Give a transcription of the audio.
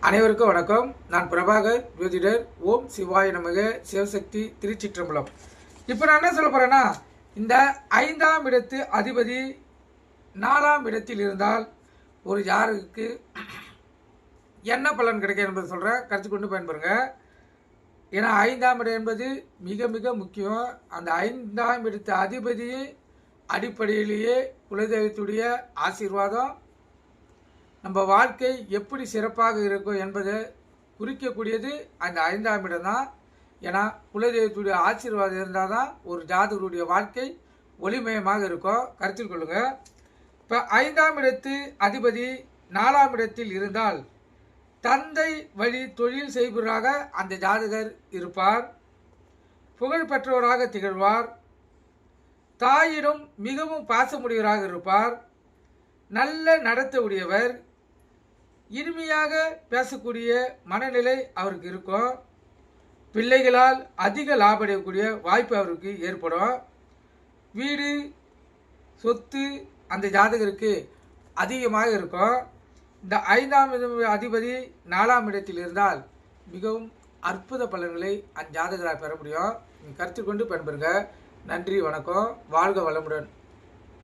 அனைவருக்கும் வணக்கம். நான் பிரபாகர் ஜோதிடர். ஓம் சிவாய நமக. சிவசக்தி திருச்சிற்றம்பலம். இப்போ நான் என்ன சொல்ல போறேன்னா, இந்த 5ஆம் இடத்து அதிபதி 4ஆம் இடத்தில் இருந்தால் ஒரு யாருக்கு என்ன பலன் கிடைக்கும் என்பதை சொல்கிறேன். கருத்து கொண்டு பயன்பெறுங்க. ஏன்னா 5ஆம் இடம் என்பது மிக மிக முக்கியம். அந்த 5ஆம் இடத்து அதிபதி அடிப்படையிலேயே குலதெய்வத்துடைய ஆசீர்வாதம் நம்ம வாழ்க்கை எப்படி சிறப்பாக இருக்கும் என்பதை குறிக்கக்கூடியது அந்த 5ஆம் இடம் தான். ஏன்னா குலதெய்வத்துடைய ஆசீர்வாதம் இருந்தால் தான் ஒரு ஜாதகருடைய வாழ்க்கை ஒளிமயமாக இருக்கும். கருத்தில் கொள்ளுங்க. இப்போ 5ஆம் இடத்து அதிபதி 4ஆம் இடத்தில் இருந்தால் தந்தை வழி தொழில் செய்பவராக அந்த ஜாதகர் இருப்பார். புகழ் பெற்றவராக திகழ்வார். தாயிடம் மிகவும் பாசமுடையவராக இருப்பார். நல்ல நடத்த உடையவர். இனிமையாக பேசக்கூடிய மனநிலை அவருக்கு இருக்கும். பிள்ளைகளால் அதிக லாபம் அடையக்கூடிய வாய்ப்பு அவருக்கு ஏற்படும். வீடு சொத்து அந்த ஜாதகருக்கு அதிகமாக இருக்கும். இந்த 5ஆம் அதிபதி 4ஆம் இடத்தில் இருந்தால் மிகவும் அற்புத பலன்களை அந்த ஜாதகராக பெற முடியும். கருத்தில் கொண்டு பயன்பெறுங்க. நன்றி, வணக்கம். வாழ்க வளமுடன்.